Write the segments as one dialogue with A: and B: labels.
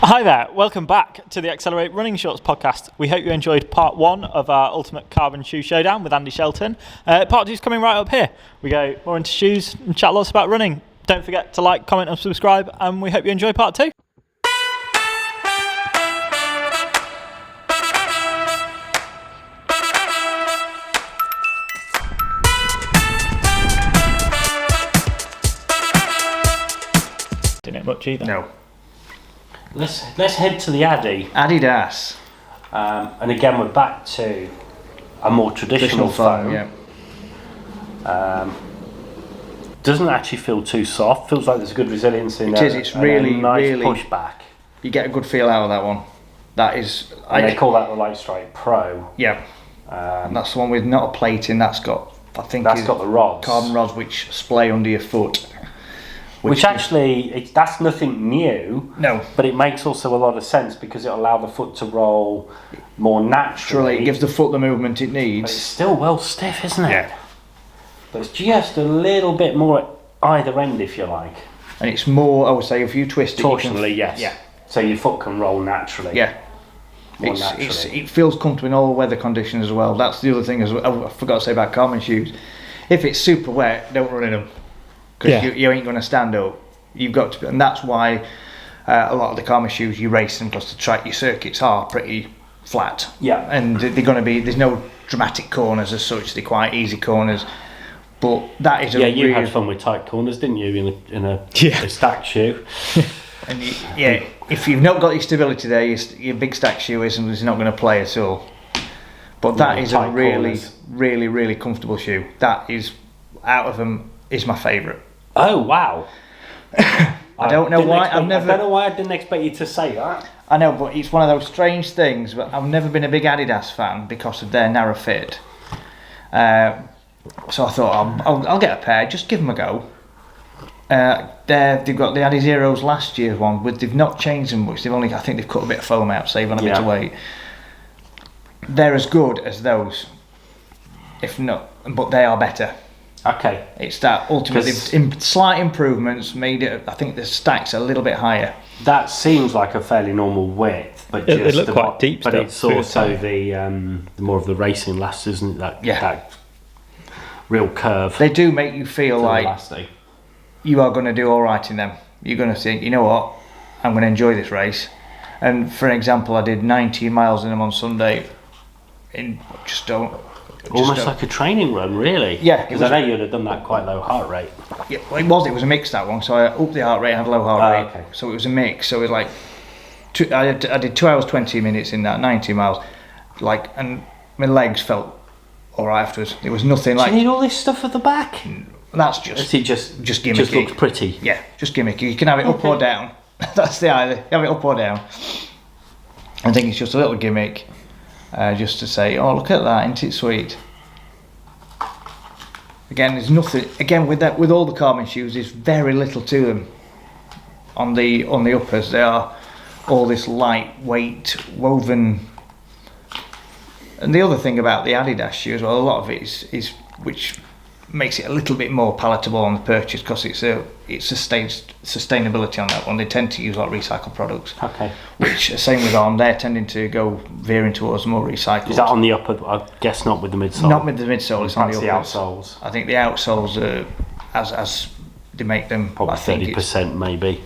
A: Hi there, welcome back to the Accelerate Running Shorts podcast. We hope you enjoyed part 1 of our Ultimate Carbon Shoe Showdown with Andy Shelton. Part 2 is coming right up here. We go more into shoes and chat lots about running. Don't forget to like, comment and subscribe, and we hope you enjoy part 2. Didn't it much either?
B: No.
C: Let's head to the
B: Adidas.
C: And again we're back to a more traditional foam.
B: Yeah.
C: Doesn't actually feel too soft. Feels like there's a good resilience in there.
B: It is. It's really,
C: nice
B: really
C: pushback.
B: You get a good feel out of that one. That is.
C: And they call that the Light Strike Pro.
B: Yeah. And that's the one with not a plating. That's got. I think
C: that's got the rods.
B: Carbon rods which splay under your foot.
C: Which actually, that's nothing new.
B: No.
C: But it makes also a lot of sense because it'll allow the foot to roll more naturally.
B: It gives the foot the movement it needs.
C: But it's still well stiff, isn't it?
B: Yeah.
C: But it's just a little bit more at either end, if you like.
B: And it's more, I would say, if you twist it.
C: Torsionally, yes.
B: Yeah.
C: So your foot can roll naturally.
B: Yeah. It feels comfortable in all weather conditions as well. That's the other thing as well. I forgot to say about carbon shoes. If it's super wet, don't run in them. Because you ain't going to stand up. You've got to, and that's why a lot of the carbon shoes you race them because the track, your circuits are pretty flat.
C: Yeah.
B: And they're going to be, there's no dramatic corners as such. They're quite easy corners. But that is a
C: you had fun with tight corners, didn't you? In a stacked shoe.
B: And if you've not got your stability there, your big stack shoe is not going to play at all. But that is a really, really, really comfortable shoe. That is, out of them, is my favourite.
C: Oh wow!
B: I don't know why. I don't
C: know why I didn't expect you to say that.
B: I know, but it's one of those strange things. But I've never been a big Adidas fan because of their narrow fit. So I thought I'll get a pair. Just give them a go. They've got the Adizeros last year's one. They've not changed them much. I think they've cut a bit of foam out, save on a bit of weight. They're as good as those, if not, but they are better.
C: Okay.
B: It's that ultimately slight improvements made it. I think the stack's a little bit higher.
C: That seems like a fairly normal width, but
A: they look quite deep.
C: But it's also the more of the racing last, isn't it? That real curve.
B: They do make you feel like you are going to do all right in them. You're going to think, you know what, I'm going to enjoy this race. And for example, I did 19 miles in them on Sunday.
C: Almost like a training run, really.
B: Yeah.
C: Because I know you'd have done that quite low heart rate.
B: Yeah, well, it was a mix, that one. So I upped the heart rate and had low heart rate.
C: Okay.
B: So it was a mix. So it was like, I did 2 hours 20 minutes in that 90 miles. And my legs felt all right afterwards. There was nothing like.
C: Do you need all this stuff at the back?
B: That's just gimmicky.
C: Just looks pretty.
B: Yeah, just gimmicky. You can have it up or down. That's the idea. Have it up or down. I think it's just a little gimmick. Just to say, oh, look at that, isn't it sweet? Again, there's nothing. Again, with all the carbon shoes, there's very little to them. On the uppers, they are all this lightweight woven. And the other thing about the Adidas shoe as well, a lot of it is which makes it a little bit more palatable on the purchase because it's sustainability on that one. They tend to use a lot of recycled products.
C: Okay.
B: Which same with On, they're tending to go veering towards more recycled.
C: Is that on the upper? I guess not with the midsole.
B: Not with the midsole. It's on the uppers.
C: The outsoles.
B: I think the outsoles are as they make them.
C: Probably 30% maybe.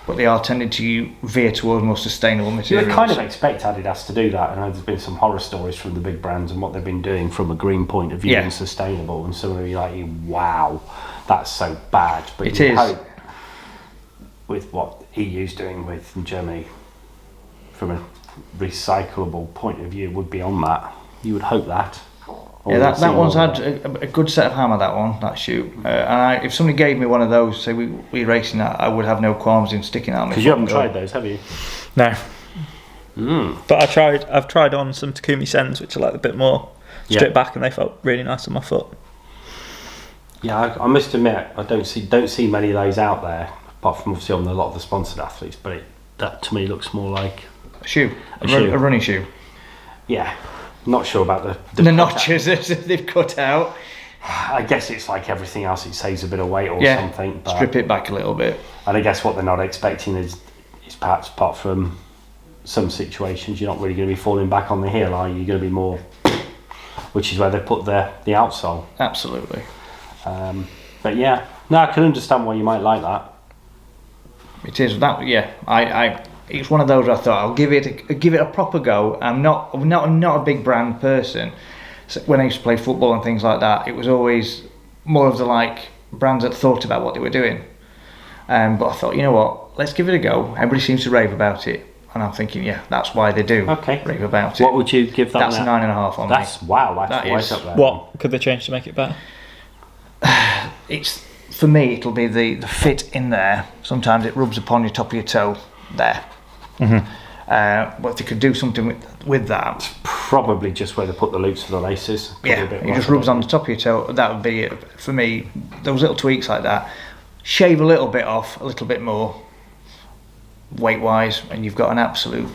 B: But they are tending to veer towards more sustainable materials.
C: You kind of expect Adidas to do that. I know there's been some horror stories from the big brands and what they've been doing from a green point of view and sustainable, and some of you like, wow, that's so bad. But
B: it is.
C: Hope with what EU's doing with Germany, from a recyclable point of view, would be on that. You would hope that.
B: Yeah, that one's had a good set of hammer, that shoe. And if somebody gave me one of those, say we racing that, I would have no qualms in sticking out.
C: Because you haven't tried those, have you?
A: No. But I've tried on some Takumi Sens, which are like a bit more stripped back, and they felt really nice on my foot.
C: Yeah, I must admit, I don't see many of those out there, apart from obviously on a lot of the sponsored athletes. But that to me looks more like
B: a shoe, a running shoe.
C: Yeah. Not sure about the
B: notches they've cut out.
C: I guess it's like everything else, it saves a bit of weight or something. But,
B: strip it back a little bit.
C: And I guess what they're not expecting is perhaps apart from some situations, you're not really going to be falling back on the heel, are you? You're going to be more, which is where they put the outsole.
B: Absolutely.
C: But yeah, no, I can understand why you might like that.
B: It is that, yeah. It's one of those I thought I'll give it a proper go. I'm not a big brand person. So when I used to play football and things like that, it was always more of the like brands that thought about what they were doing. But I thought, you know what, let's give it a go. Everybody seems to rave about it, and I'm thinking, yeah, that's why they do rave about it.
C: What would you give that?
B: That's a 9.5 on me.
C: Wow, that's
B: That
C: right
B: is,
C: up there.
A: What could they change to make it better?
B: It's, for me, it'll be the fit in there. Sometimes it rubs upon your top of your toe there. But if they could do something with that,
C: Probably just where they put the loops for the laces. Probably a bit
B: it
C: more
B: just rubs on the top of your toe. That would be it for me. Those little tweaks like that, shave a little bit off, a little bit more, weight wise, and you've got an absolute.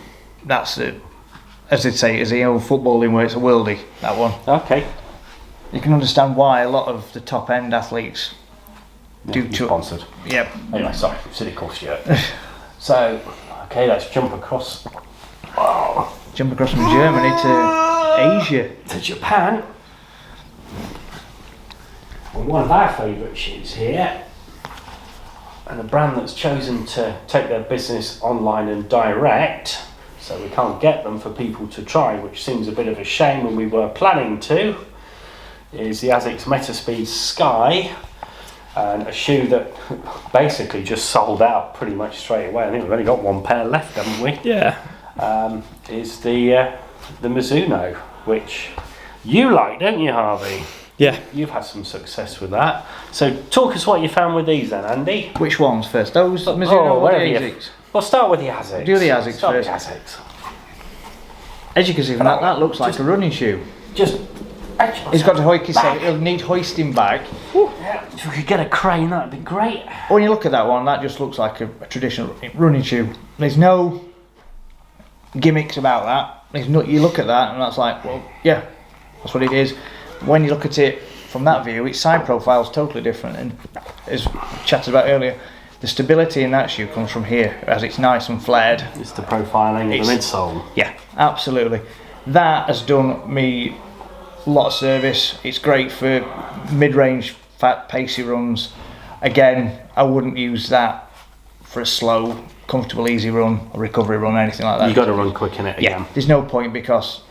B: That's it. As they say, as the old footballing where it's a worldie. That one.
C: Okay.
B: You can understand why a lot of the top end athletes do.
C: Sponsored.
B: Yep.
C: Anyway, sorry, silly cool shirt. So, okay, let's jump across.
B: Jump across from Germany to Asia.
C: To Japan. Well, one of our favourite shoes here, and a brand that's chosen to take their business online and direct, so we can't get them for people to try, which seems a bit of a shame when we were planning to, is the Asics Metaspeed Sky, and a shoe that basically just sold out pretty much straight away. I think we've only got one pair left, haven't we?
A: Yeah.
C: Is the Mizuno, which you like, don't you, Harvey?
A: Yeah.
C: You've had some success with that. So talk us what you found with these then, Andy.
B: Which ones first? Those Mizuno or the
C: wherever you-
B: Asics?
C: Well, start with the Asics.
B: Do the Asics
C: Start with
B: first.
C: the Asics.
B: As you can see from that looks like a running shoe.
C: Just.
B: It's got to hoist itself. It'll need hoisting back.
C: Yeah, if we could get a crane, that'd be great.
B: When you look at that one, that just looks like a traditional running shoe. There's no gimmicks about that. There's no. You look at that and that's like, well, yeah, that's what it is. When you look at it from that view, its side profile is totally different. And as we chatted about earlier, the stability in that shoe comes from here, as it's nice and flared.
C: It's the profiling of the midsole.
B: Yeah, absolutely. That has done me a lot of service. It's great for mid-range, fat, pacey runs. Again, I wouldn't use that for a slow, comfortable, easy run, a recovery run, anything like that.
C: You've got to run quick in it again.
B: Yeah, there's no point because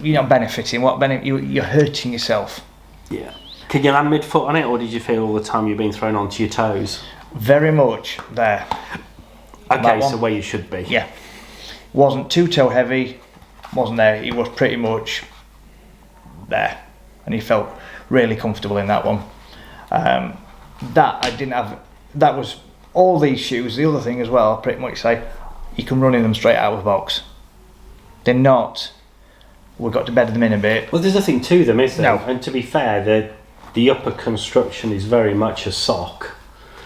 B: you're not benefiting. You're hurting yourself.
C: Yeah. Can you land midfoot on it, or did you feel all the time you've been thrown onto your toes?
B: Very much there.
C: Okay, so where you should be.
B: Yeah. Wasn't too toe heavy, wasn't there. He was pretty much there. And he felt really comfortable in that one. That I didn't have, that was all these shoes. The other thing as well, I'll pretty much say, you can run in them straight out of the box. They're not, we've got to bed them in a bit.
C: Well, there's nothing to them, is there?
B: No.
C: And to be fair, the upper construction is very much a sock.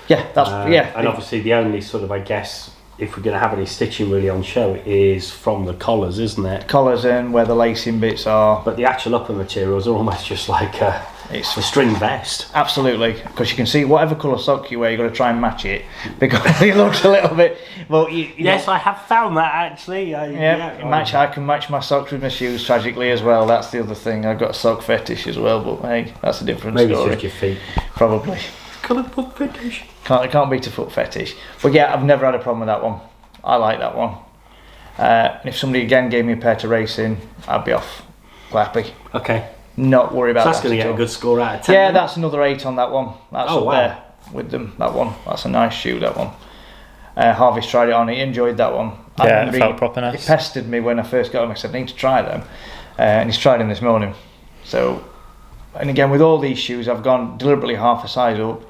B: Yeah, that's,
C: And obviously the only sort of, I guess, if we're going to have any stitching really on show, is from the collars, isn't it?
B: Collars and where the lacing bits are.
C: But the actual upper materials are almost just like a string vest.
B: Absolutely, because you can see whatever colour sock you wear, you've got to try and match it because it looks a little bit. Well,
C: yes, I have found that actually.
B: I can match my socks with my shoes tragically as well. That's the other thing. I've got a sock fetish as well, but hey, that's a different story.
C: Maybe it's just your feet.
B: Probably.
C: Colour foot fetish.
B: Can't beat a foot fetish. But yeah, I've never had a problem with that one. I like that one. And if somebody again gave me a pair to race in, I'd be off. Quite happy.
C: Okay.
B: Not worry about
C: So that's
B: that.
C: going to get a good score out of 10.
B: Yeah, that's another 8 on that one. That's up
C: wow.
B: there with them. That one. That's a nice shoe. That one. Harvey's tried it on. He enjoyed that one.
A: Yeah, it felt proper nice.
B: He pestered me when I first got him. I said I need to try them, and he's tried them this morning. So, and again with all these shoes, I've gone deliberately half a size up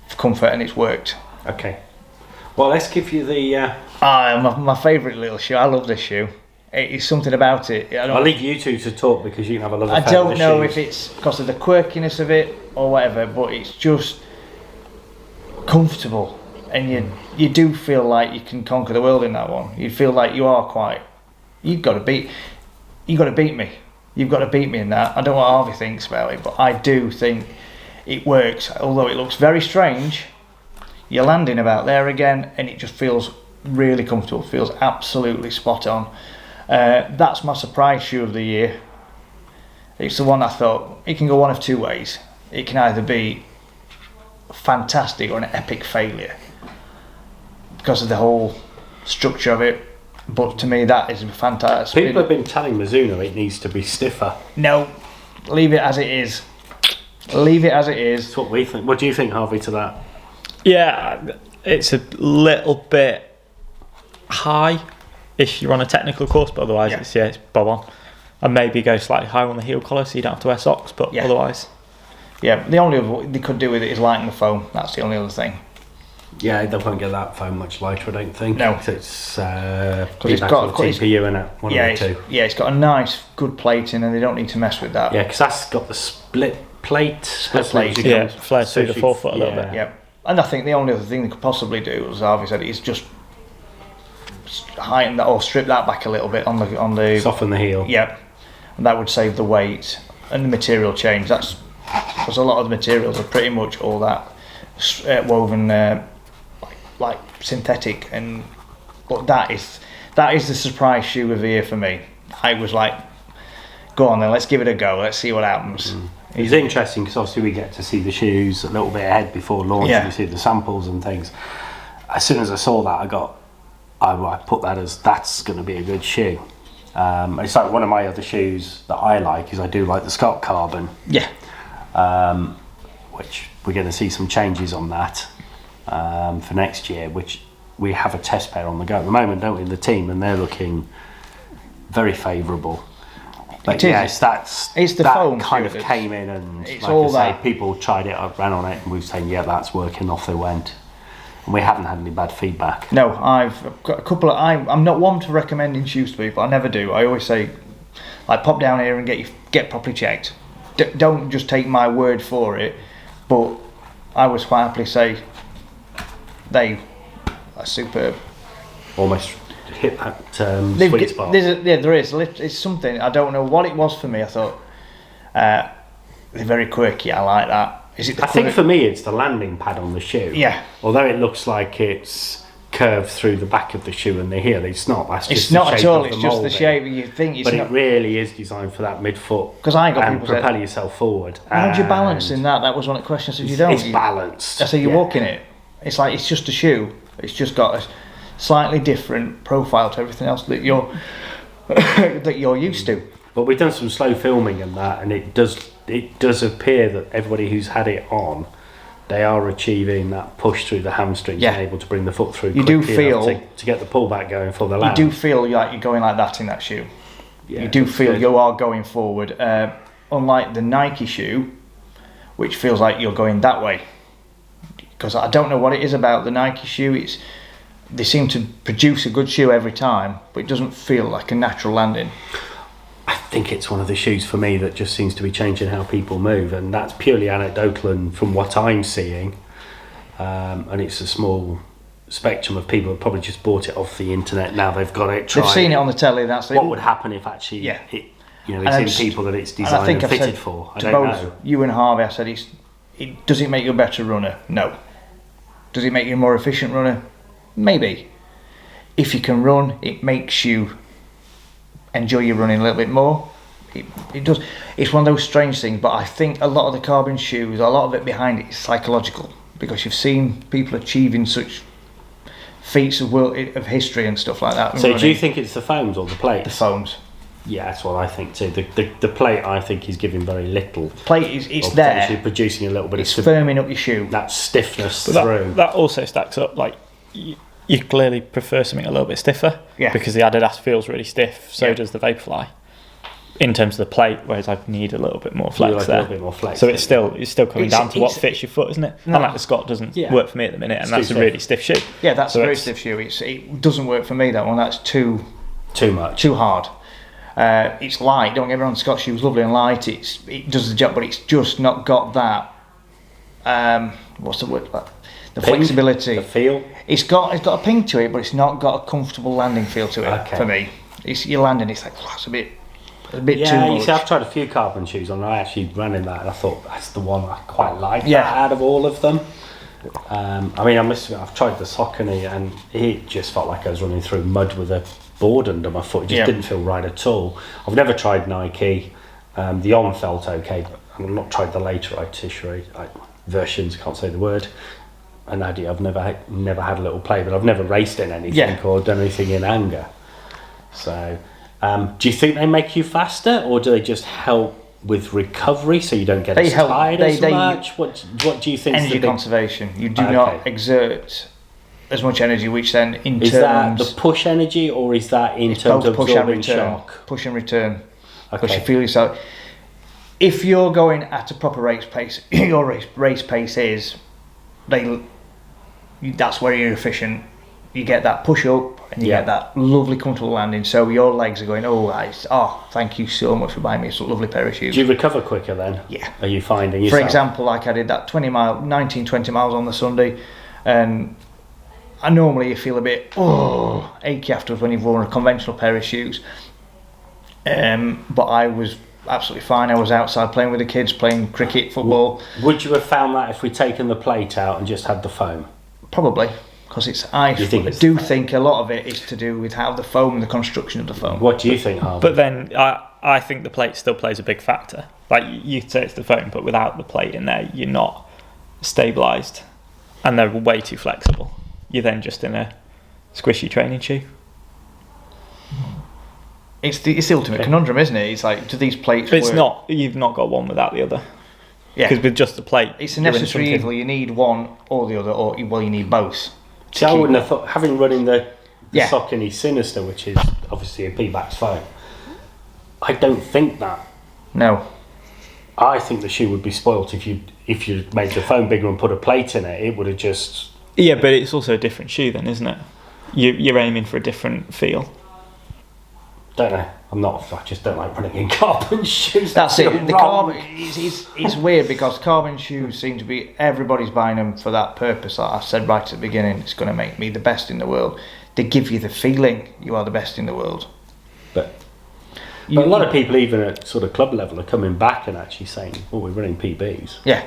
B: for comfort, and it's worked.
C: Okay. Well, let's give you the.
B: My favourite little shoe. I love this shoe. It's something about it.
C: I'll leave you two to talk because you can have a look.
B: I don't know if it's because of the quirkiness of it or whatever, but it's just comfortable, and you do feel like you can conquer the world in that one. You feel like you are quite. You've got to beat me. You've got to beat me in that. I don't know what Harvey thinks about it, but I do think it works. Although it looks very strange, you're landing about there again, and it just feels really comfortable. Feels absolutely spot on. That's my surprise shoe of the year. It's the one I thought it can go one of two ways. It can either be fantastic or an epic failure because of the whole structure of it. But to me, that is fantastic.
C: People have been telling Mizuno it needs to be stiffer.
B: No, leave it as it is. Leave it as it is.
C: That's what we think. What do you think, Harvey, to that?
A: Yeah, it's a little bit high if you're on a technical course, but otherwise it's bob on. And maybe go slightly higher on the heel collar so you don't have to wear socks, but otherwise.
B: Yeah, the only other they could do with it is lighten the foam. That's the only other thing.
C: Yeah, they won't get that foam much lighter, I don't think.
B: No.
C: It's
B: it's got
C: TPU in it, one of the two.
B: Yeah, it's got a nice, good plating, and they don't need to mess with that.
C: Yeah, because that's got the split plate.
A: Yeah, flares through the forefoot a little bit.
B: Yeah, and I think the only other thing they could possibly do, as Harvey said, is just heighten that or strip that back a little bit on the
C: soften the heel.
B: Yeah, and that would save the weight and the material change. That's because a lot of the materials are pretty much all that woven like synthetic, but that is the surprise shoe of the year for me. I was like, go on then, let's give it a go, let's see what happens.
C: It's interesting because obviously we get to see the shoes a little bit ahead before launch, and we see the samples and things. As soon as I saw that, I put that as that's going to be a good shoe. It's like one of my other shoes that I like is I do like the Scott Carbon.
B: Yeah.
C: Which we're going to see some changes on that for next year, which we have a test pair on the go at the moment, don't we, in the team, and they're looking very favourable. But yes,
B: it's the
C: that
B: foam
C: kind of
B: shoe
C: came in, and
B: it's
C: like
B: all
C: I say,
B: that.
C: people tried it, I ran on it, and we were saying, yeah, that's working, off they went. And we haven't had any bad feedback.
B: No, I've got a couple of. I'm not one for recommending shoes to people. I never do. I always say, like, pop down here and get properly checked. Don't just take my word for it. But I would quite happily say they are superb.
C: Almost hit that sweet spot.
B: There is. It's something. I don't know what it was for me. I thought they're very quirky. I like that. Is it?
C: I think for me it's the landing pad on the shoe.
B: Yeah.
C: Although it looks like it's curved through the back of the shoe and the heel, it's not. That's just
B: it's not
C: the shape
B: at all.
C: of
B: It's
C: the
B: just the
C: moulding.
B: shape. You think it's
C: but
B: not.
C: It really is designed for that midfoot.
B: Because I got
C: and
B: people
C: propel
B: say,
C: yourself forward.
B: how do you balance in that? That was one of the questions. If you don't,
C: It's balanced.
B: I say you walk in it. It's like it's just a shoe. It's just got a slightly different profile to everything else that you're that you're used to.
C: But we've done some slow filming and that, and it does appear that everybody who's had it on, they are achieving that push through the hamstrings and able to bring the foot through.
B: You do
C: quickly
B: feel
C: enough to get the pullback going for the land.
B: You do feel like you're going like that in that shoe.
C: Yeah,
B: you do feel
C: good.
B: you are going forward. Unlike the Nike shoe, which feels like you're going that way. Because I don't know what it is about the Nike shoe. They seem to produce a good shoe every time, but it doesn't feel like a natural landing.
C: I think it's one of the shoes for me that just seems to be changing how people move, and that's purely anecdotal and from what I'm seeing. And it's a small spectrum of people that probably just bought it off the internet. Now they've got it.
B: They've seen it on the telly. That's
C: what would happen if actually, they've seen people that it's designed and fitted for. I don't know.
B: You and Harvey, I said, does it make you a better runner? No. Does it make you a more efficient runner? Maybe. If you can run, it makes you enjoy your running a little bit more. It does. It's one of those strange things, but I think a lot of the carbon shoes, a lot of it behind it is psychological, because you've seen people achieving such feats of history and stuff like that.
C: So do you think it's the foams or the plates?
B: The foams.
C: Yeah, that's what I think too. The plate, I think, is giving very little.
B: Plate it's there.
C: Producing a little bit
B: of firming up your shoe.
C: That stiffness
A: but
C: through.
A: That also stacks up. Like you clearly prefer something a little bit stiffer.
B: Yeah.
A: Because the Adidas feels really stiff. So does the Vaporfly. In terms of the plate, whereas I need a little bit more flex there.
C: A little bit more flex.
A: So it's still coming down to what fits your foot, isn't it?
B: No.
A: And like the Scott doesn't work for me at the minute, and that's a really stiff shoe.
B: Yeah, that's a very stiff shoe. It doesn't work for me, that one. That's too
C: much.
B: Too hard. It's light. Don't get me wrong. Scott's shoe is lovely and light. It does the job, but it's just not got that. What's the word? The
C: ping,
B: flexibility.
C: The feel.
B: It's got a ping to it, but it's not got a comfortable landing feel to it. For me, you're landing. It's like it's a bit too much.
C: Yeah, you see, I've tried a few carbon shoes on. I actually ran in that, and I thought that's the one I quite like. Out of all of them. I mean, I must admit, I've tried the Saucony and it just felt like I was running through mud with a board under my foot. It just didn't feel right at all. I've never tried Nike. The On felt okay, but I've not tried the later versions, can't say the word. And Adi, I've never had a little play, but I've never raced in anything or done anything in anger. So, do you think they make you faster, or do they just help with recovery so you don't get tired as much? What do you think?
B: Energy conservation. You do not exert as much energy, which then in
C: is
B: terms...
C: that the push energy, or is that in terms of absorbing shock?
B: Push and return. Because you feel yourself... If you're going at a proper race pace, your race pace is... that's where you're efficient. You get that push up and you get that lovely comfortable landing, so your legs are going, thank you so much for buying me a lovely pair of shoes.
C: Do you recover quicker then?
B: Yeah.
C: Are you finding yourself?
B: For example, like I did that 20 miles on the Sunday, and I normally feel a bit achy afterwards when you've worn a conventional pair of shoes, but I was absolutely fine. I was outside playing with the kids, playing cricket, football.
C: Would you have found that if we'd taken the plate out and just had the foam?
B: Probably, because I do think a lot of it is to do with how the foam, the construction of the foam.
C: What do you think, Harvey?
A: But then I think the plate still plays a big factor. Like you say it's the foam, but without the plate in there, you're not stabilised, and they're way too flexible. You're then just in a squishy training shoe.
B: It's the ultimate conundrum, isn't it? It's like, do these plates
A: It's
B: work?
A: not. You've not got one without the other.
B: Yeah.
A: Because with just the plate,
B: It's a necessary evil. You need one or the other, or you need both.
C: See, I wouldn't have thought, having running the Saucony Sinister, which is obviously a P-Bax foam, I don't think that.
B: No.
C: I think the shoe would be spoilt if you made the foam bigger and put a plate in it. It would have just...
A: Yeah, but it's also a different shoe then, isn't it? You're aiming for a different feel.
C: Don't know. I just don't like running in carbon shoes.
B: That's it. The carbon, it's weird because carbon shoes seem to be, everybody's buying them for that purpose. Like I said right at the beginning, it's going to make me the best in the world. They give you the feeling you are the best in the world.
C: But a lot of people, even at sort of club level, are coming back and actually saying, we're running PBs.
B: Yeah.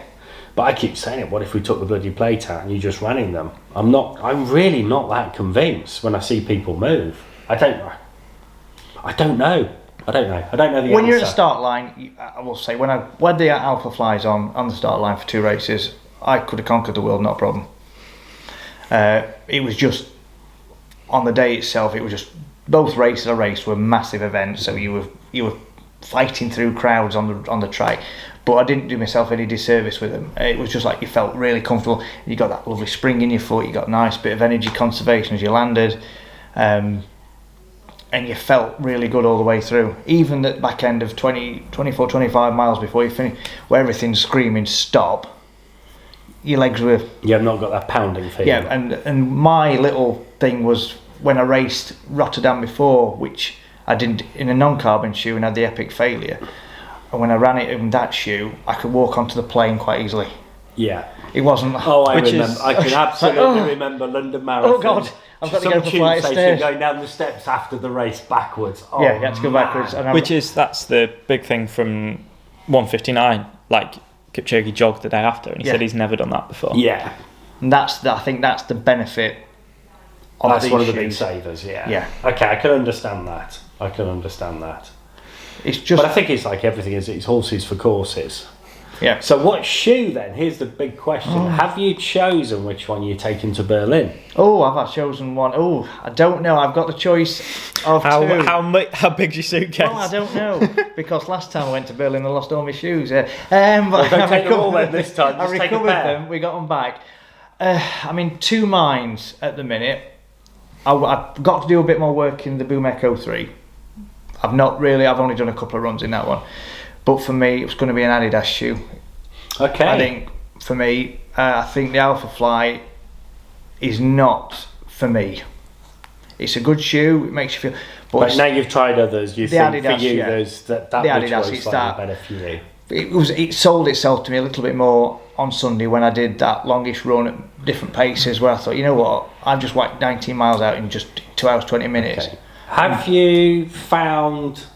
C: But I keep saying it, what if we took the bloody plate out and you just ran in them? I'm really not that convinced when I see people move. I don't know. I don't know the answer.
B: When you're at the start line, I will say, when I had the Alpha Flies on the start line for 2 races, I could have conquered the world, not a problem. It was just, on the day itself, it was just, both races I raced were massive events, so you were fighting through crowds on the track, but I didn't do myself any disservice with them. It was just like you felt really comfortable, you got that lovely spring in your foot, you got a nice bit of energy conservation as you landed, and you felt really good all the way through. Even at the back end of 24, 25 miles before you finish, where everything's screaming stop, your legs were...
C: You have not got that pounding feeling.
B: Yeah, and my little thing was when I raced Rotterdam before, which I did in a non-carbon shoe and had the epic failure. And when I ran it in that shoe, I could walk onto the plane quite easily.
C: Yeah.
B: It wasn't...
C: I remember. I can absolutely remember London Marathon.
B: Oh, God. I've got to go for a flight of stairs.
C: Going down the steps after the race backwards.
B: You had to go backwards.
A: That's the big thing from 159. Like Kipchoge jogged the day after, and he said he's never done that before.
C: Yeah,
B: and I think that's the benefit.
C: That's one of the big savers. Yeah.
B: Yeah.
C: Okay, I can understand that.
B: It's just.
C: But I think it's like everything is. It's horses for courses.
B: Yeah.
C: So what shoe then? Here's the big question. Have you chosen which one you're taking to Berlin?
B: I've chosen one. I don't know. I've got the choice of two.
A: How big's your suitcase?
B: I don't know, because last time I went to Berlin I lost all my shoes. But
C: don't take them all then this time.
B: I recovered them. We got them back. I'm in 2 minds at the minute. I've got to do a bit more work in the Boom Echo 3. I've only done a couple of runs in that one. But for me, it was going to be an Adidas shoe.
C: Okay.
B: I think, for me, I think the Alpha Fly is not for me. It's a good shoe, it makes you feel...
C: But now you've tried others, you think
B: Adidas,
C: for you, that
B: the Adidas,
C: was slightly better for you.
B: It sold itself to me a little bit more on Sunday when I did that longish run at different paces, where I thought, you know what, I've just whacked 19 miles out in just 2 hours, 20 minutes.
C: Okay. Have you found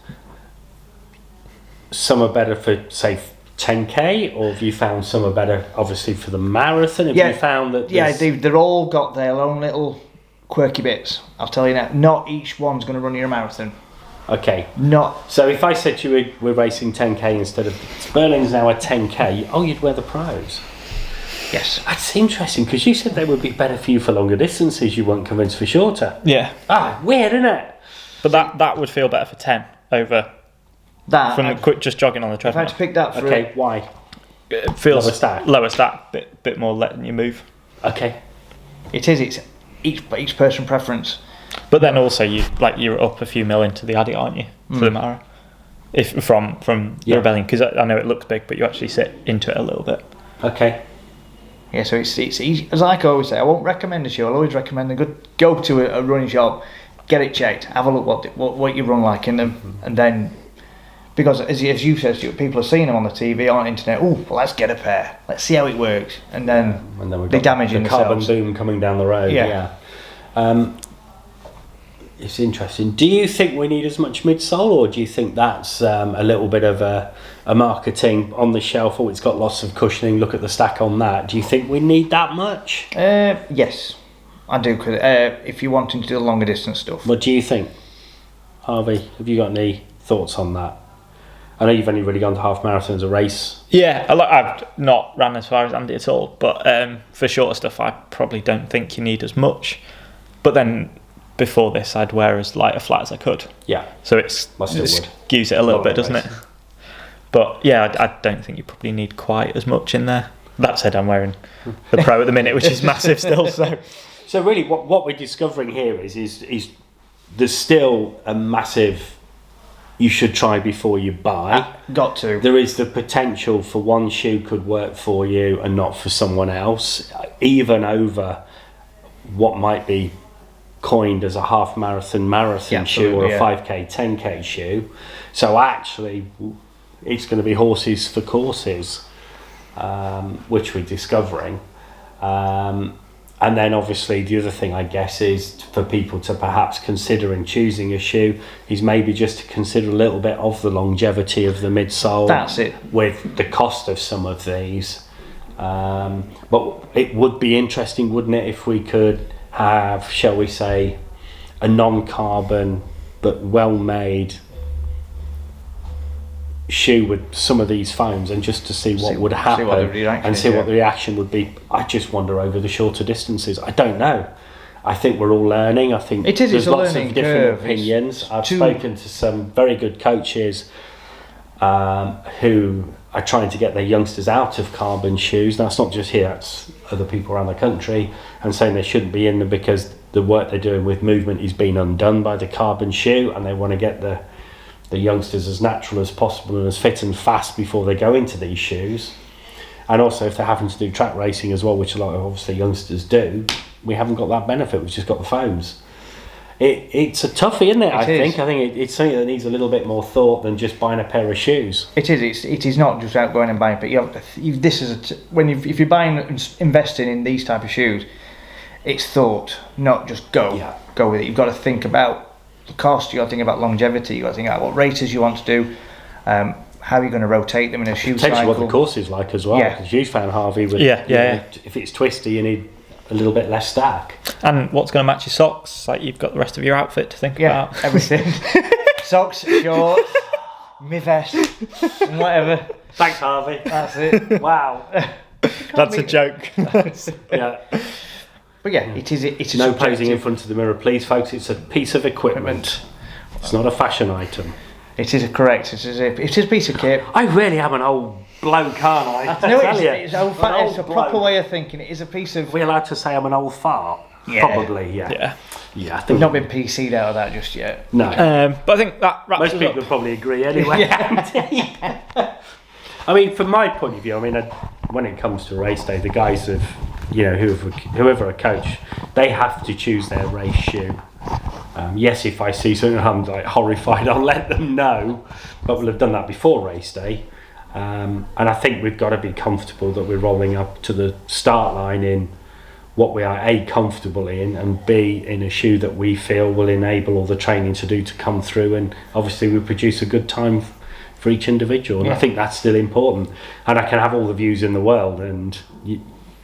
C: some are better for, say, 10k, or have you found some are better, obviously, for the marathon? Have you found that?
B: They're all got their own little quirky bits. I'll tell you now. Not each one's going to run you a marathon.
C: Okay.
B: Not.
C: So if I said to you we're racing 10k instead of Berlin's now a 10k, you'd wear the pros.
B: Yes.
C: That's interesting, because you said they would be better for you for longer distances. You weren't convinced for shorter.
A: Yeah.
C: Weird, isn't it?
A: But that would feel better for 10 over
B: That.
A: from quick just jogging on the
B: If I
A: treadmill.
B: had to pick that for
C: Okay, why?
A: It feels
C: Lower stack.
A: bit more letting you move.
C: Okay.
B: it is. It's each person preference.
A: But then also you're up a few mil into the Addy, aren't you, for the Mara? If from the Rebellion, because I know it looks big, but you actually sit into it a little bit.
C: Okay.
B: Yeah, so it's easy. As I always say, I won't recommend a shoe. I'll always recommend go to a running shop, get it checked, have a look what you run like in them, and then, because as you said, Stuart, people are seeing them on the TV, on the internet. Oh, well, let's get a pair. Let's see how it works, and then they damage
C: the
B: themselves.
C: carbon boom coming down the road.
B: Yeah.
C: It's interesting. Do you think we need as much midsole, or do you think that's a little bit of a marketing on the shelf? Oh, it's got lots of cushioning. Look at the stack on that. Do you think we need that much?
B: Yes, I do. Cause, if you're wanting to do the longer distance stuff.
C: What do you think, Harvey? Have you got any thoughts on that? I know you've only really gone to half marathons a race.
A: Yeah, I've not ran as far as Andy at all, but for shorter stuff, I probably don't think you need as much. But then before this, I'd wear as light a flat as I could.
C: Yeah.
A: So it skews it a little bit, doesn't it? But yeah, I don't think you probably need quite as much in there. That said, I'm wearing the Pro at the minute, which is massive still.
C: So really, what we're discovering here is there's still a massive. You should try before you buy.
B: Got to.
C: There is the potential for one shoe could work for you and not for someone else, even over what might be coined as a half marathon shoe, or a 5k 10k shoe. So actually it's going to be horses for courses, which we're discovering, and then obviously the other thing I guess is for people to perhaps consider in choosing a shoe is maybe just to consider a little bit of the longevity of the midsole.
B: That's it.
C: With the cost of some of these, but it would be interesting, wouldn't it, if we could have, shall we say, a non-carbon but well-made shoe with some of these foams, and just to see what would happen what the reaction would be. I just wonder over the shorter distances. I don't know. I think we're all learning. I think there's lots of different opinions. I've spoken to some very good coaches who are trying to get their youngsters out of carbon shoes. That's not just here, it's other people around the country, and saying they shouldn't be in them because the work they're doing with movement is being undone by the carbon shoe, and they want to get the youngsters as natural as possible and as fit and fast before they go into these shoes. And also if they're having to do track racing as well, which a lot of obviously youngsters do, we haven't got that benefit, we've just got the foams. It's a toughie, isn't it? I think it's something that needs a little bit more thought than just buying a pair of shoes.
B: It is. It is not just out going and buying. But if you're buying and investing in these type of shoes, it's thought, not just go with it. You've got to think about the cost. You got to think about longevity. You got to think about what races you want to do. How are you going to rotate them in a shoe cycle?
C: What the course is like as well. Because you found, Harvey, with if it's twisty, you need a little bit less stack. And
A: what's going to match your socks? Like, you've got the rest of your outfit to think about.
B: Everything. Socks, shorts, my vest, and whatever.
C: Thanks, Harvey.
B: That's it.
C: Wow.
A: That's a joke.
C: Yeah.
B: But yeah, it is.
C: No posing in front of the mirror, please, folks. It's a piece of equipment. It's not a fashion item.
B: It is correct. It is a piece of kit.
C: I really am an old bloke, aren't I?
B: No, it's a proper way of thinking. It is a piece of.
C: Are we allowed to say I'm an old fart?
B: Yeah.
C: Probably, yeah. I think
B: we've not been PC'd out of that just yet.
C: No.
A: But I think that wraps
C: most people
A: up.
C: would probably agree anyway. Yeah. I mean, from my point of view, when it comes to race day, the guys have, whoever a coach, they have to choose their race shoe. Yes, if I see something I'm like horrified, I'll let them know, but we'll have done that before race day. And I think we've got to be comfortable that we're rolling up to the start line in what we are A, comfortable in, and B, in a shoe that we feel will enable all the training to come through, and obviously we produce a good time for each individual, and I think that's still important. And I can have all the views in the world, and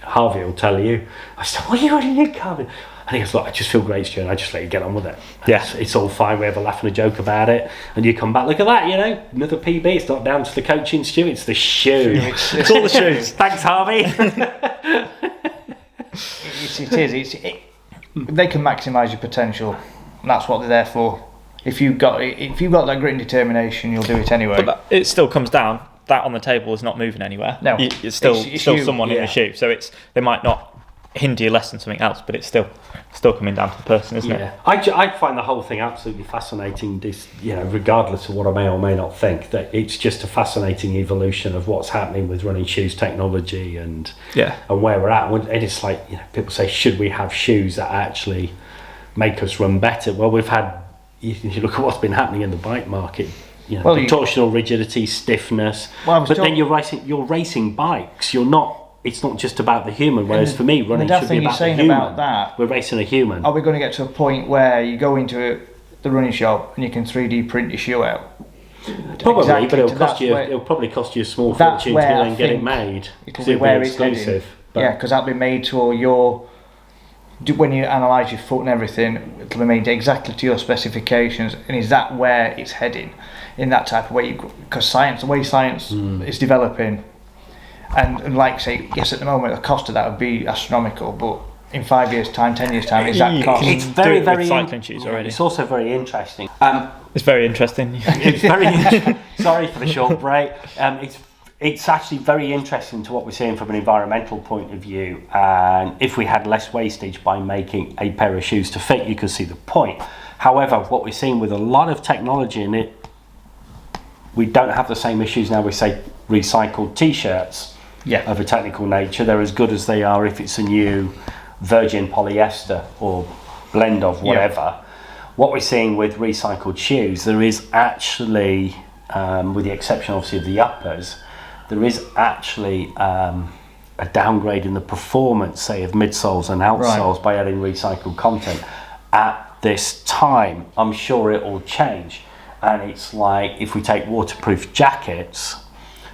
C: Harvey will tell you, I said, what are you running in carbon? And he goes, look, I just feel great, Stuart, and I just let you get on with it.
A: Yeah.
C: It's all fine, we have a laugh and a joke about it, and you come back, look at that, another PB. It's not down to the coaching, Stuart, it's the shoe.
A: It's all the shoes.
C: Thanks, Harvey.
B: They can maximise your potential, and that's what they're there for. If you've got that grit and determination, you'll do it anyway.
A: But it still comes down, that on the table is not moving anywhere.
B: No.
A: It's still someone in
C: yeah.
A: the shoe. So they might not hinder you less than something else, but it's still coming down to the person, isn't it?
C: I find the whole thing absolutely fascinating, regardless of what I may or may not think, that it's just a fascinating evolution of what's happening with running shoes technology and where we're at. And it's like, people say, should we have shoes that actually make us run better? Well, we've had, you look at what's been happening in the bike market, torsional rigidity, stiffness, then you're racing bikes, it's not just about the human, whereas for me, running should be about the human.
B: About that,
C: we're racing a human.
B: Are we going to get to a point where you go into the running shop and you can 3D print your shoe out?
C: Probably, but it'll probably cost you a small fortune to then get it made.
B: It'll be where it's exclusive. Because that'll be made to all your... When you analyse your foot and everything, it'll be made exactly to your specifications. And is that where it's heading? In that type of way? Because the way science is developing... And like say, yes, at the moment the cost of that would be astronomical, but in 5 years' time, 10 years' time, is that cost?
C: It's very, very
A: cycling shoes already.
C: It's also very interesting.
A: It's very interesting.
C: It's very. Sorry for the short break. It's actually very interesting to what we're seeing from an environmental point of view. And if we had less wastage by making a pair of shoes to fit, you could see the point. However, what we're seeing with a lot of technology in it, we don't have the same issues now. We say recycled T-shirts. Of a technical nature, they're as good as they are if it's a new virgin polyester or blend of whatever. What we're seeing with recycled shoes, there is actually, with the exception obviously of the uppers, there is actually a downgrade in the performance, say, of midsoles and outsoles by adding recycled content. At this time, I'm sure it will change, and it's like if we take waterproof jackets.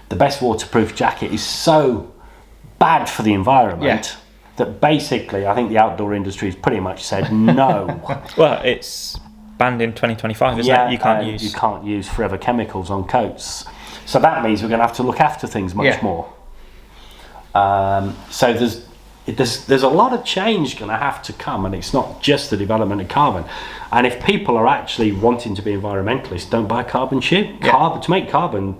C: The best waterproof jacket is so bad for the environment that basically I think the outdoor industry has pretty much said no.
A: Well, it's banned in 2025, isn't it? You can't
C: use forever chemicals on coats. So that means we're going to have to look after things much more. So there's a lot of change going to have to come, and it's not just the development of carbon. And if people are actually wanting to be environmentalists, don't buy a carbon shoe. To make carbon,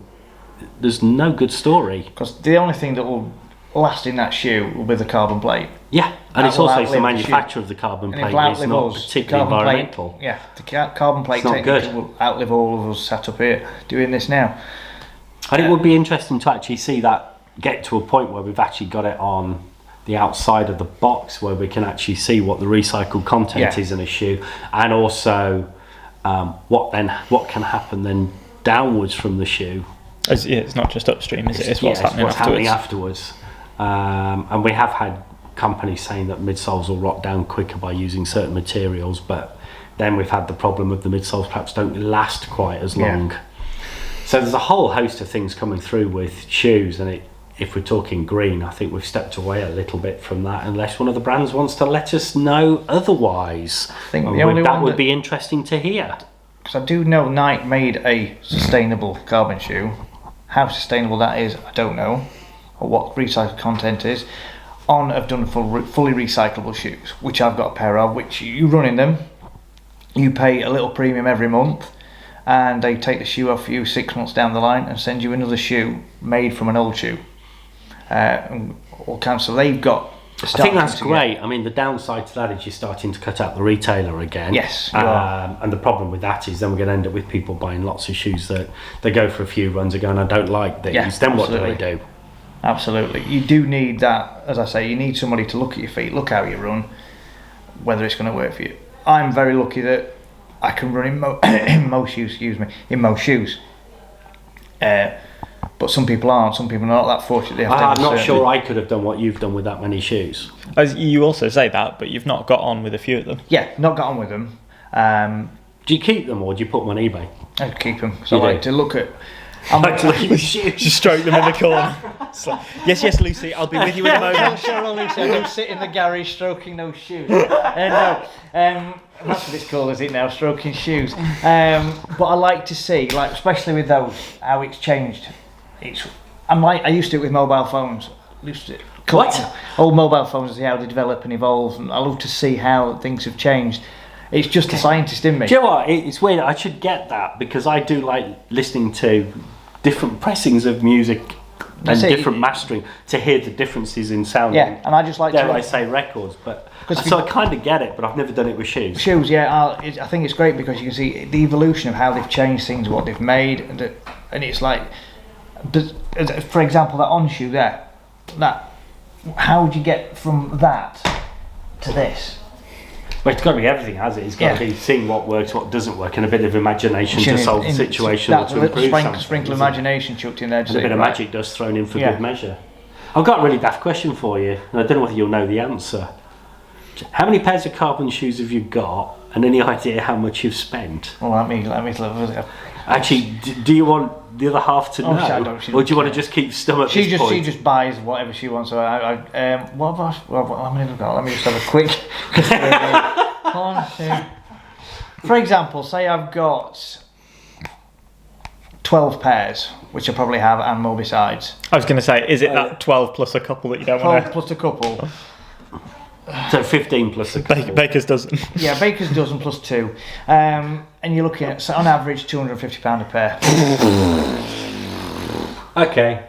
C: there's no good story.
B: Because the only thing that will last in that shoe will be the carbon plate.
C: Yeah, and it's also the manufacture of the carbon plate is not particularly environmental.
B: The carbon plate technically will outlive all of us sat up here doing this now.
C: And it would be interesting to actually see that get to a point where we've actually got it on the outside of the box, where we can actually see what the recycled content is in a shoe, and also what can happen then downwards from the shoe.
A: It's not just upstream, is it? It's what's happening afterwards.
C: And we have had companies saying that midsoles will rot down quicker by using certain materials, but then we've had the problem of the midsoles perhaps don't last quite as long. So there's a whole host of things coming through with shoes, and if we're talking green, I think we've stepped away a little bit from that, unless one of the brands wants to let us know otherwise. I think that would be interesting to hear.
B: Because I do know Nike made a sustainable carbon shoe. How sustainable that is, I don't know, or what recycled content is. On have done fully recyclable shoes, which I've got a pair of, which you run in them, you pay a little premium every month, and they take the shoe off you 6 months down the line and send you another shoe made from an old shoe. So they've got...
C: I think that's great. I mean, the downside to that is you're starting to cut out the retailer again.
B: Yes, you are.
C: And the problem with that is then we're going to end up with people buying lots of shoes that they go for a few runs and go, I don't like these. Then what do they do?
B: Absolutely. You do need that, as I say, you need somebody to look at your feet, look how you run, whether it's going to work for you. I'm very lucky that I can run in most shoes. But some people aren't. Some people are not that fortunate.
C: I'm not sure I could have done what you've done with that many shoes.
A: As you also say that, but you've not got on with a few of them.
B: Yeah, not got on with them.
C: Do you keep them or do you put them on eBay?
B: I keep them. So I like to look at...
A: Just stroke them in the corner. It's like, yes, Lucy, I'll be with you in a moment.
B: Sure, Lucy, I don't sit in the garage stroking those shoes. No, that's what it's called, is it now? Stroking shoes. But I like to see, like especially with those, how it's changed. I used to do it with mobile phones.
C: What?
B: Old mobile phones, see how they develop and evolve, and I love to see how things have changed. It's just a scientist in me.
C: Do you know what? It's weird. I should get that because I do like listening to different pressings of music and different mastering to hear the differences in sound.
B: Yeah, and I just like
C: I say records, but so I kind of get it, but I've never done it with shoes.
B: Shoes, yeah. I think it's great because you can see the evolution of how they've changed things, what they've made, and it's like, for example, that on shoe there, how would you get from that to this?
C: Well, it's got to be everything, has it? It's got to be seeing what works, what doesn't work, and a bit of imagination to solve the situation or to improve something.
B: Sprinkle imagination chucked in there.
C: And a bit of magic dust thrown in for good measure. I've got a really daft question for you, and I don't know whether you'll know the answer. How many pairs of carbon shoes have you got, and any idea how much you've spent?
B: Well, let me look.
C: Actually, do you want the other half to know, or do you want to just keep stum at this point?
B: She just buys whatever she wants. So how many have I got? Let me just have a quick. 1, 2. For example, say I've got 12 pairs, which I probably have and more besides.
A: I was going to say, is it that 12 plus a couple that you don't want
B: 12 plus a couple.
C: So 15 plus a couple.
A: Baker's dozen.
B: Yeah, Baker's dozen plus 2. And you're looking at, so on average, £250 a pair.
C: Okay.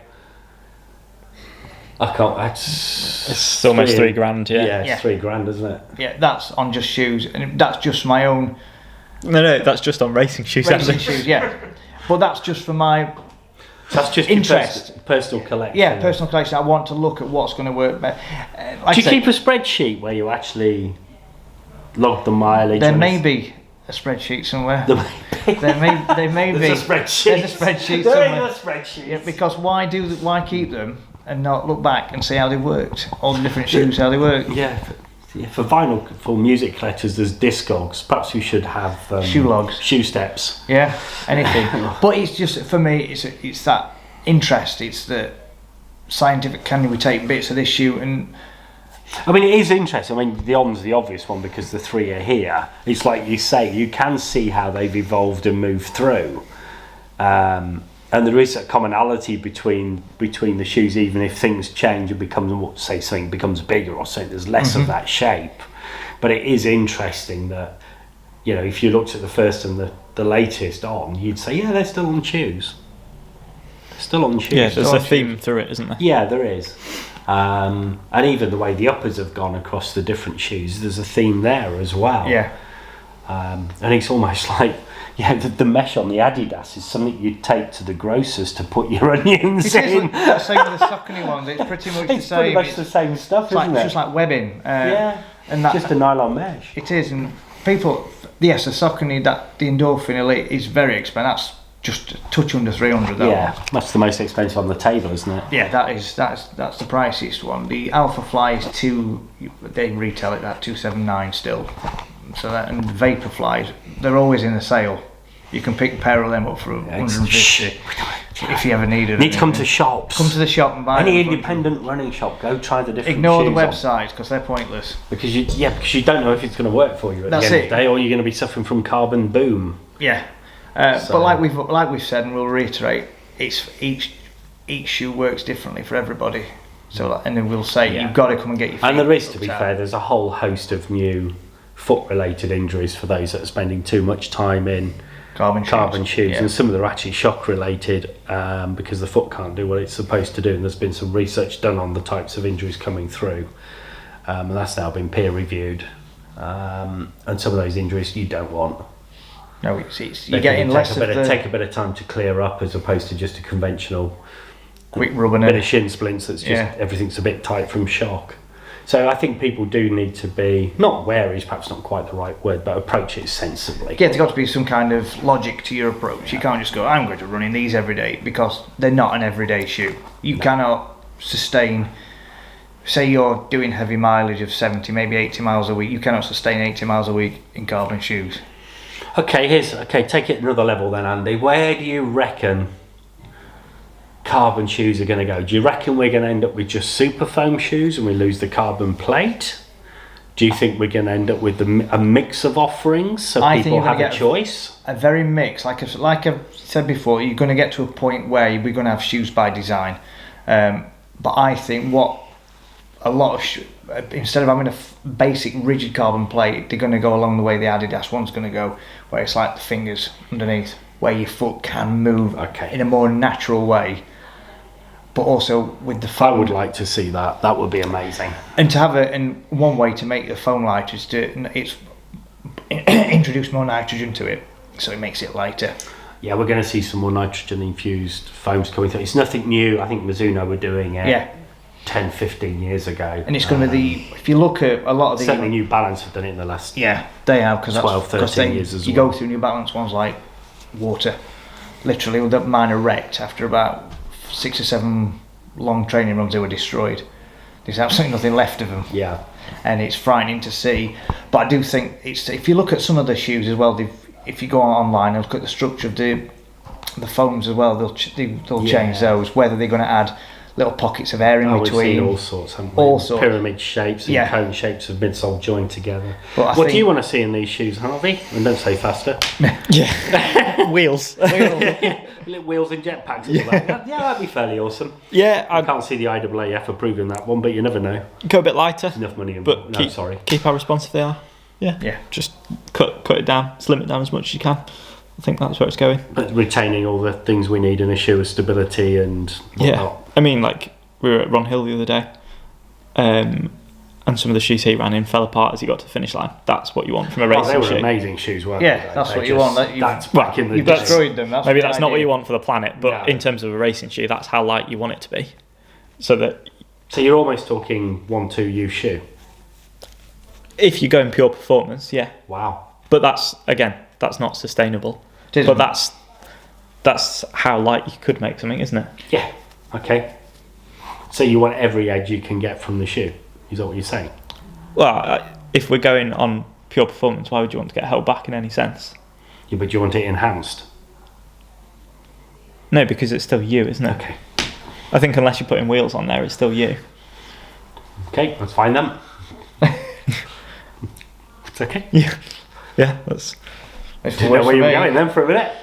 C: I can't.
A: It's almost £3,000.
C: Yeah, it's £3,000, isn't it?
B: Yeah, that's on just shoes, and that's just my own.
A: No, that's just on racing shoes.
B: Racing shoes, yeah. But that's just for my.
C: That's just
B: interest.
C: Your personal collection.
B: Yeah, personal collection. I want to look at what's going to work better.
C: Do you keep a spreadsheet where you actually log the mileage?
B: There may be a spreadsheet somewhere. There may be.
C: There's a spreadsheet.
B: There's a spreadsheet
C: somewhere.
B: There is a spreadsheet. Yeah, because why keep them and not look back and see how they worked? All the different shoes, how they work.
C: Yeah. For vinyl, for music collectors, there's Discogs. Perhaps we should have
B: shoe logs,
C: shoe steps.
B: Yeah, anything. But it's just for me. It's that interest. It's the scientific. Can we take bits of this shoe and?
C: I mean, it is interesting. I mean, the on's the obvious one because the three are here. It's like you say, you can see how they've evolved and moved through. And there is a commonality between the shoes, even if things change and becomes, say, something becomes bigger or something, there's less of that shape. But it is interesting that, you know, if you looked at the first and the latest on, you'd say, yeah, they're still on shoes. They're still on shoes.
A: Yeah, there's a theme through it, isn't there?
C: Yeah, there is. And even the way the uppers have gone across the different shoes, there's a theme there as well.
B: Yeah.
C: And it's almost like, yeah, the mesh on the Adidas is something you'd take to the grocers to put your onions in.
B: It's the same with the Saucony ones. It's pretty much the same.
C: It's pretty much the same stuff, isn't it?
B: It's just like webbing.
C: Yeah,
B: and that,
C: just a nylon mesh.
B: It is, and people, yes, the Saucony, the Endorphin Elite is very expensive. That's just a touch under 300 though.
C: Yeah, that's the most expensive on the table, isn't it?
B: Yeah, that's the priciest one. The Alpha Fly is they retail it at 279 still. So that, and the Vaporflies, they're always in a sale. You can pick a pair of them up for 150 if you ever needed.
C: Need to come to shops.
B: Come to the shop and buy
C: any independent running shop. Go try the different.
B: Ignore the
C: shoes
B: websites because they're pointless.
C: Because you don't know if it's going to work for you at the end of the day, or you're going to be suffering from carbon boom.
B: Yeah, but like we've said, and we'll reiterate, it's each shoe works differently for everybody. So and then we'll say you've got to come and get your feet.
C: And there is, to be fair, there's a whole host of new foot-related injuries for those that are spending too much time in carbon shoes, and some of them are actually shock related because the foot can't do what it's supposed to do, and there's been some research done on the types of injuries coming through, and that's now been peer reviewed, and some of those injuries you don't want.
B: No, you're getting less
C: take a bit of time to clear up as opposed to just a conventional
B: quick rubbing
C: bit of shin splints that's just everything's a bit tight from shock. So I think people do need to be, not wary is perhaps not quite the right word, but approach it sensibly.
B: Yeah, there's got to be some kind of logic to your approach. You can't just go, I'm going to run in these every day, because they're not an everyday shoe. You cannot sustain, say you're doing heavy mileage of 70, maybe 80 miles a week, you cannot sustain 80 miles a week in carbon shoes.
C: Okay, take it another level then, Andy. Where do you reckon carbon shoes are going to go? Do you reckon we're going to end up with just super foam shoes and we lose the carbon plate? Do you think we're going to end up with a mix of offerings so people have a choice?
B: A very mix. Like I've said before, you're going to get to a point where we're going to have shoes by design. But I think instead of having a basic rigid carbon plate, they're going to go along the way the Adidas one's going to go, where it's like the fingers underneath, where your foot can move in a more natural way. But also with the foam.
C: I would like to see that. That would be amazing.
B: And to have and one way to make the foam lighter is to introduce more nitrogen to it, so it makes it lighter.
C: Yeah, we're going to see some more nitrogen infused foams coming through. It's nothing new. I think Mizuno were doing it 10, 15 years ago.
B: And it's going to be if you look at a lot of the
C: certainly New Balance have done it in the last
B: they have, because
C: 12, 13 years as well.
B: You go through New Balance ones like water, literally mine are wrecked after about 6 or 7 long training runs. They were destroyed. There's absolutely nothing left of them.
C: Yeah,
B: and it's frightening to see. But I do think if you look at some of the shoes as well, if you go online and look at the structure of the foams as well, they'll change those. Whether they're going to add little pockets of air in between.
C: We've seen all sorts, haven't we?
B: All sorts.
C: Pyramid shapes and cone shapes of midsole joined together. What do you want to see in these shoes, Harvey? And don't say faster.
A: Wheels.
C: Little wheels and jetpacks. That'd be fairly awesome.
A: Yeah,
C: I can't see the IAAF approving that one, but you never know.
A: Go a bit lighter.
C: Enough money,
A: but keep how responsive they are. Yeah. Just cut it down, slim it down as much as you can. I think that's where it's going.
C: But retaining all the things we need in a shoe of stability and whatnot.
A: I mean, like, we were at Ron Hill the other day, and some of the shoes he ran in fell apart as he got to the finish line. That's what you want from a racing shoe.
C: They were amazing shoes, weren't
B: they?
C: That's
B: what you want.
C: That's back in the
B: you've destroyed them.
A: Maybe that's not what you want for the planet, but in terms of a racing shoe, that's how light you want it to be. So
C: you're almost talking 1-2 use shoe.
A: If you go in pure performance, yeah.
C: Wow.
A: But that's not sustainable. But that's how light you could make something, isn't it?
C: Yeah. Okay. So you want every edge you can get from the shoe? Is that what you're saying?
A: Well, if we're going on pure performance, why would you want to get held back in any sense?
C: Yeah, but you want it enhanced?
A: No, because it's still you, isn't it?
C: Okay.
A: I think unless you're putting wheels on there, it's still you.
C: Okay, let's find them. It's okay.
A: Yeah, that's...
C: Didn't know where you were going then for a minute.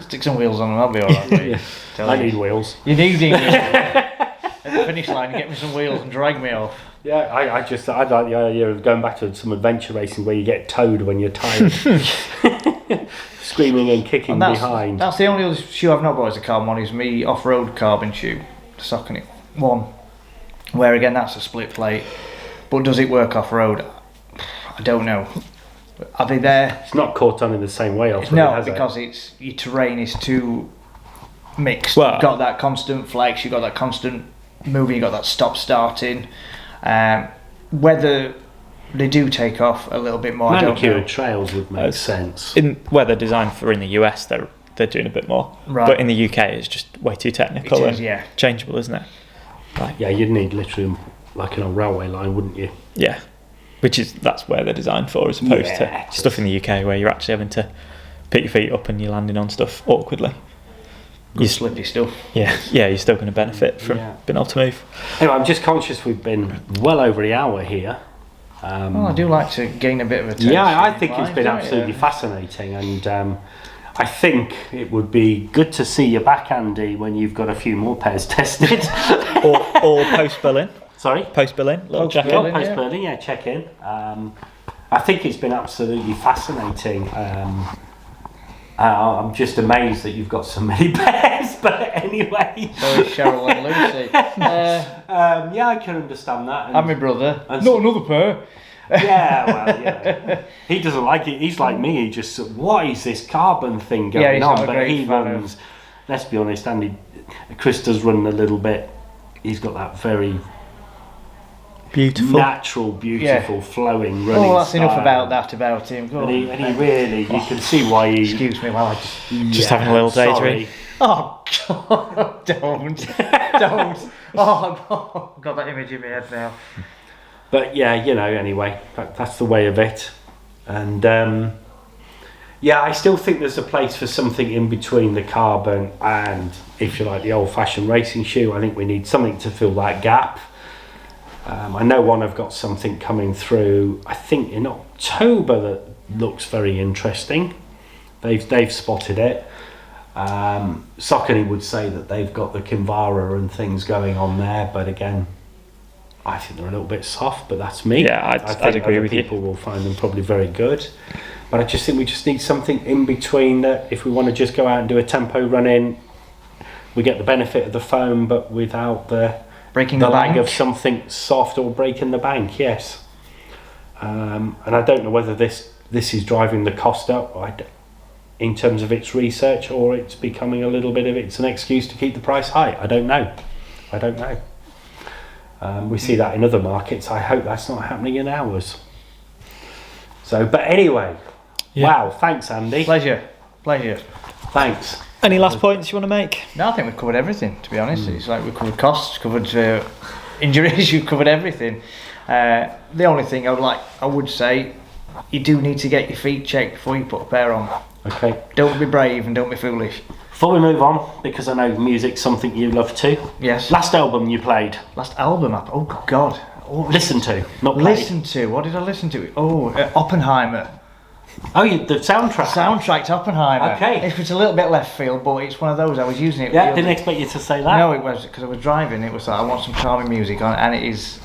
B: Stick some wheels on them, I'll be alright.
C: I need wheels.
B: You need wheels. At the finish line, get me some wheels and drag me off.
C: Yeah, I like the idea of going back to some adventure racing where you get towed when you're tired. Screaming and kicking behind.
B: That's the only other shoe I've not bought as a carbon one, is me off-road carbon shoe, the Saucony one. Where again, that's a split plate. But does it work off-road? I don't know. Are they there?
C: It's not caught on in the same way off-road,
B: No, because your terrain is too mixed.
A: Well,
B: you've got that constant flex, you've got that constant moving, you've got that stop-starting. Whether they do take off a little bit more, I don't know.
C: Manicured trails would make sense.
A: Where they're designed for in the US, they're doing a bit more. Right. But in the UK, it's just way too technical and changeable, isn't it?
C: Yeah, you'd need literally like an old railway line, wouldn't you?
A: Yeah. That's where they're designed for, as opposed to stuff in the UK where you're actually having to pick your feet up and you're landing on stuff awkwardly.
B: You slippy stuff.
A: Yeah, you're still going to benefit from being able to move.
C: Anyway, I'm just conscious we've been well over the hour here.
B: Well, I do like to gain a bit of attention.
C: Yeah, I think it's been absolutely fascinating, and I think it would be good to see you back, Andy, when you've got a few more pairs tested.
A: or post Berlin.
C: Sorry?
A: Post Berlin, little check in.
C: Post Berlin, check in. I think it's been absolutely fascinating. I'm just amazed that you've got so many pairs, but anyway.
B: So is Cheryl and Lucy.
C: I can understand that.
B: And my brother. Not another pair.
C: He doesn't like it. He's like me. He just, what is this carbon thing going on? But he runs. Let's be honest, Andy. Chris does run a little bit. He's got that very
A: beautiful,
C: natural, flowing running.
B: Oh, that's
C: style.
B: Enough about him.
C: And he really, you can see why he.
B: Excuse me, while I
A: just having a little daydream.
B: Oh God! Don't. Oh, I've got that image in my head now.
C: But anyway, that's the way of it. And Yeah, I still think there's a place for something in between the carbon and, if you like, the old-fashioned racing shoe. I think we need something to fill that gap. I know one have got something coming through, I think in October, that looks very interesting. They've spotted it. Saucony would say that they've got the Kinvara and things going on there, but again, I think they're a little bit soft, but that's me.
A: Yeah, I'd agree with you.
C: People will find them probably very good. But I just think we just need something in between that if we want to just go out and do a tempo run in, we get the benefit of the foam, but without the
B: Breaking
C: the
B: the
C: lag
B: bank.
C: of something soft or breaking the bank, yes. And I don't know whether this is driving the cost up in terms of its research, or it's becoming a little bit of it's an excuse to keep the price high. I don't know. We see that in other markets. I hope that's not happening in ours. So, but anyway, wow, thanks Andy.
B: Pleasure.
C: Thanks.
A: Any last points you want to make?
B: No, I think we've covered everything, to be honest. It's like we've covered costs, covered injuries, you've covered everything. The only thing I would say, you do need to get your feet checked before you put a pair on.
C: Okay.
B: Don't be brave and don't be foolish.
C: Before we move on, because I know music's something you love too.
B: Yes.
C: Last album you played.
B: Last album, oh God.
C: Listen to, not played.
B: Listen to, what did I listen to? Oh, Oppenheimer.
C: Oh, the soundtrack.
B: Soundtrack to Oppenheimer.
C: Okay.
B: It's a little bit left field, but it's one of those. I was using it.
C: Yeah, didn't expect you to say that.
B: No, it was because I was driving. It was like I want some calming music on, and it is.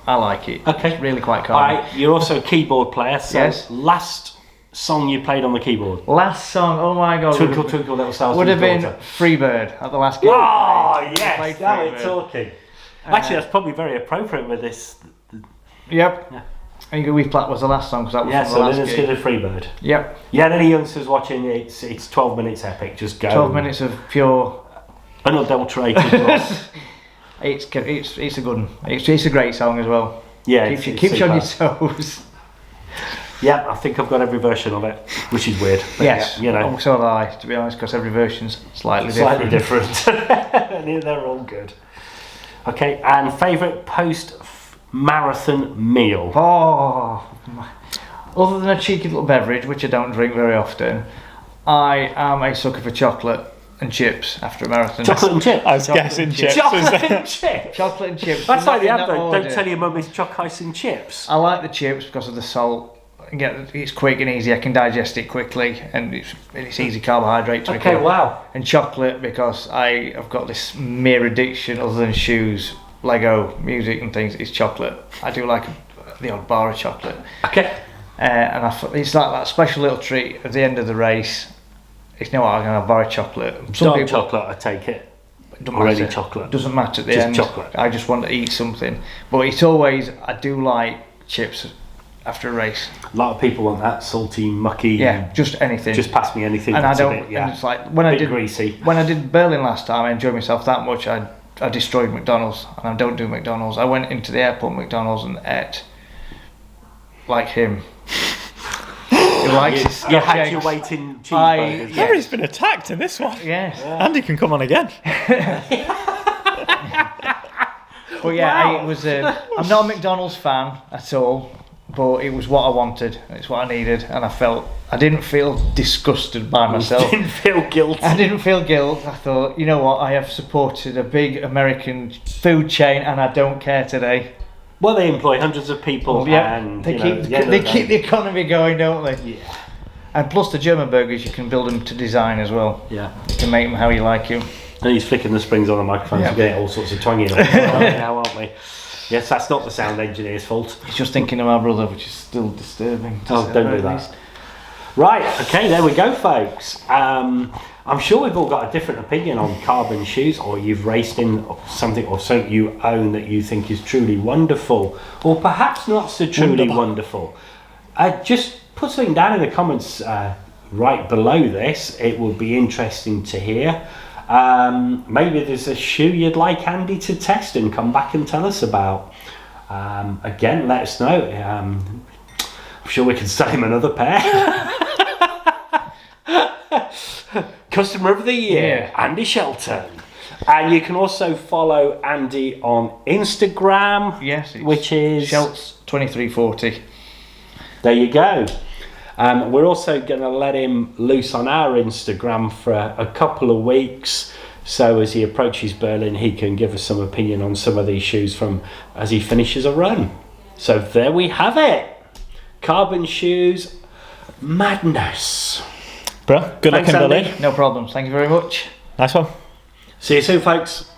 B: I like it.
C: Okay.
B: It's really quite calming.
C: Alright, you're also a keyboard player. So
B: Yes.
C: last song you played on the keyboard.
B: Last song, oh my God.
C: Twinkle Twinkle Little Stars.
B: Would have been
C: Daughter.
B: Freebird at the last game.
C: Oh
B: I
C: yes,
B: played
C: now we're
B: Freebird.
C: talking. Actually, that's probably very appropriate with this.
B: Yep.
C: Yeah.
B: And We Plat was the last song because that was
C: Yeah,
B: from
C: so
B: the last
C: Linus
B: game.
C: did a Freebird.
B: Yep.
C: Yeah, and any youngsters watching, it's 12 minutes epic. Just go.
B: 12 minutes of pure.
C: Unadulterated rock.
B: It's a good one. It's a great song as well.
C: Yeah,
B: Keeps you on your toes.
C: Yeah, I think I've got every version of it, which is weird. But
B: Yes.
C: yeah, you know,
B: So have I, to be honest, because every version's slightly
C: different. And they're all good. Okay, and favourite post-marathon meal?
B: Oh, other than a cheeky little beverage, which I don't drink very often, I am a sucker for chocolate and chips after a marathon.
C: Chocolate and chips.
A: I was guessing chips.
C: Chocolate and chips.
B: Chocolate and chips.
C: That's like the
B: in that
C: advert.
B: order.
C: Don't tell your mum it's choc ice and chips.
B: I like the chips because of the salt. It's quick and easy. I can digest it quickly, and it's easy carbohydrate to
C: Okay,
B: recover.
C: wow.
B: And chocolate because I've got this mere addiction, other than shoes, Lego, music, and things. It's chocolate. I do like the odd bar of chocolate.
C: Okay.
B: And it's like that special little treat at the end of the race. It's what I'm gonna have a bar of chocolate.
C: Dark chocolate, I take it.
B: Doesn't
C: Already
B: matter.
C: chocolate.
B: Doesn't matter at the
C: Just
B: end.
C: chocolate.
B: I just want to eat something. But it's always, I do like chips after a race.
C: A lot of people want that salty, mucky.
B: Yeah, just anything.
C: Just pass me anything.
B: and I
C: that's a
B: don't.
C: bit, yeah.
B: And it's like when I
C: bit
B: did
C: greasy.
B: When I did Berlin last time, I enjoyed myself that much. I destroyed McDonald's, and I don't do McDonald's. I went into the airport McDonald's and ate like him. He likes his
C: You
B: Scotch
C: had your
B: eggs.
C: waiting cheeseburgers.
B: Yeah.
A: Henry's been attacked in this one.
B: Yes.
A: Andy can come on again.
B: But yeah,
C: Wow.
B: it was. I'm not a McDonald's fan at all, but it was what I wanted. It's what I needed, and I didn't feel disgusted by myself.
C: Didn't feel guilty.
B: I didn't feel guilt. I thought, you know what? I have supported a big American food chain, and I don't care today.
C: Well, they employ hundreds of people,
B: Yeah,
C: and
B: they
C: you know,
B: keep
C: at the end of
B: they
C: the
B: keep
C: day-
B: the economy going, don't they?
C: Yeah,
B: And plus the German burgers, you can build them to design as well.
C: yeah.
B: You can make them how you like them.
C: And he's flicking the springs on the microphone
B: Yeah.
C: to get all sorts of twangy now, aren't we? Yes, that's not the sound engineer's fault.
B: He's just thinking of my brother, which is still disturbing. to
C: Oh,
B: say
C: don't
B: the
C: do
B: very
C: that.
B: least.
C: Right, okay, there we go, folks. I'm sure we've all got a different opinion on carbon shoes, or you've raced in something or something you own that you think is truly wonderful, or perhaps not so truly wonderful. Just put something down in the comments right below this. It would be interesting to hear. Maybe there's a shoe you'd like Andy to test and come back and tell us about. Again, let us know. I'm sure we can sell him another pair. Customer of the year, Andy Shelton. And you can also follow Andy on Instagram.
B: Yes,
C: which is
B: Shelt's 2340.
C: There you go. We're also going to let him loose on our Instagram for a couple of weeks. So as he approaches Berlin, he can give us some opinion on some of these shoes from as he finishes a run. So there we have it. Carbon shoes, madness.
A: Bro, good luck
C: Thanks,
A: in
C: Andy.
A: Berlin.
B: No problems. Thank you very much.
A: Nice one.
C: See you soon, folks.